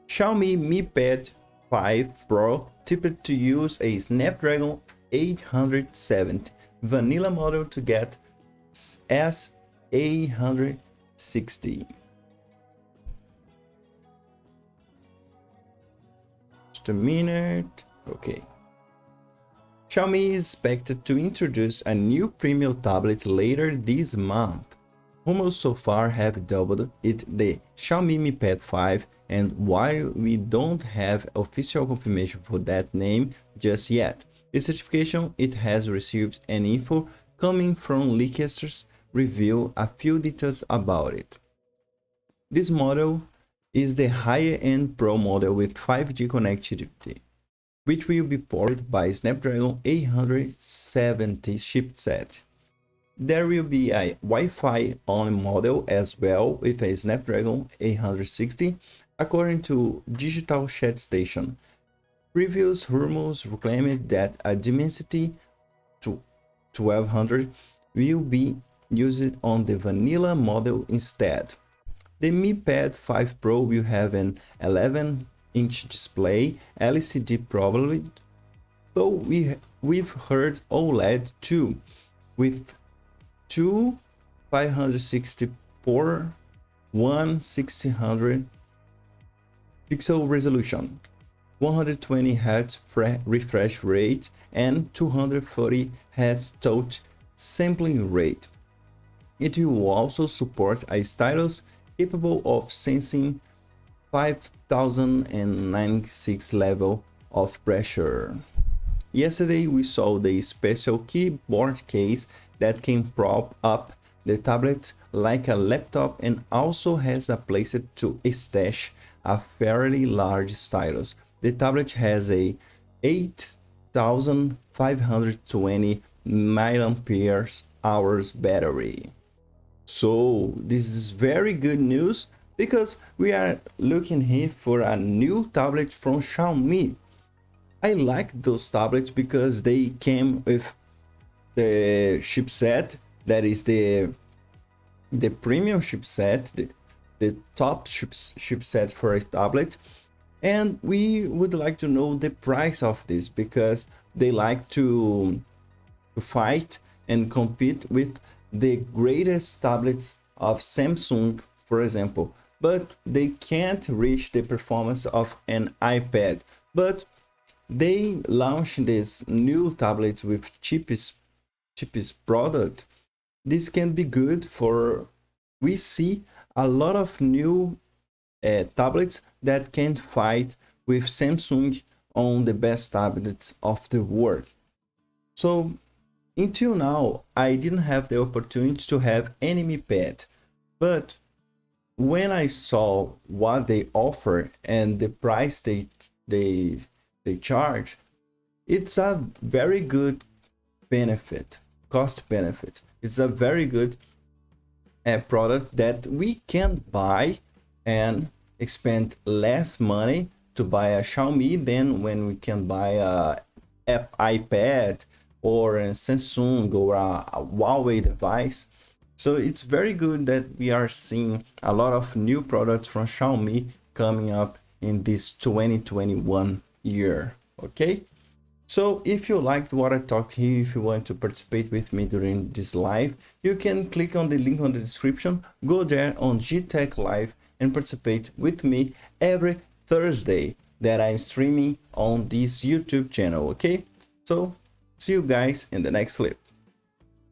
Xiaomi Mi Pad 5 Pro tipped to use a Snapdragon 870 vanilla model to get S860. Just a minute. Okay. Xiaomi is expected to introduce a new premium tablet later this month. Rumors so far have dubbed it the Xiaomi Mi Pad 5, and while we don't have official confirmation for that name just yet, the certification it has received and info coming from leakers reveal a few details about it. This model is the higher-end Pro model with 5G connectivity, which will be powered by Snapdragon 870 chipset. There will be a Wi-Fi only model as well with a Snapdragon 860, according to Digital Chat Station. Previous rumors claimed that a Dimensity 1200 will be used on the vanilla model instead. The Mi Pad 5 Pro will have an 11-inch display, LCD probably, though we've heard OLED too, with two 560 por 1600 pixel resolution, 120 Hz refresh rate, and 240 Hz touch sampling rate. It will also support a stylus capable of sensing 5096 level of pressure. Yesterday we saw the special keyboard case that can prop up the tablet like a laptop and also has a place to stash a fairly large stylus. The tablet has a 8520 mAh battery. So this is very good news because we are looking here for a new tablet from Xiaomi. I like those tablets because they came with the chipset that is the premium chipset, the top chipset for a tablet. And we would like to know the price of this because they like to fight and compete with the greatest tablets of Samsung, for example, but they can't reach the performance of an iPad. But they launched this new tablet with cheapest product. This can be good for, we see a lot of new tablets that can fight with Samsung on the best tablets of the world. So until now, I didn't have the opportunity to have any Mi Pad, but when I saw what they offer and the price they charge, it's a very good benefit, cost benefit. It's a very good product that we can buy and expend less money to buy a Xiaomi than when we can buy a iPad or a Samsung or a Huawei device. So it's very good that we are seeing a lot of new products from Xiaomi coming up in this 2021 year. Okay, so if you liked what I talked here, if you want to participate with me during this live, you can click on the link on the description, go there on GTech Live and participate with me every Thursday that I'm streaming on this YouTube channel. Okay, so see you guys in the next clip.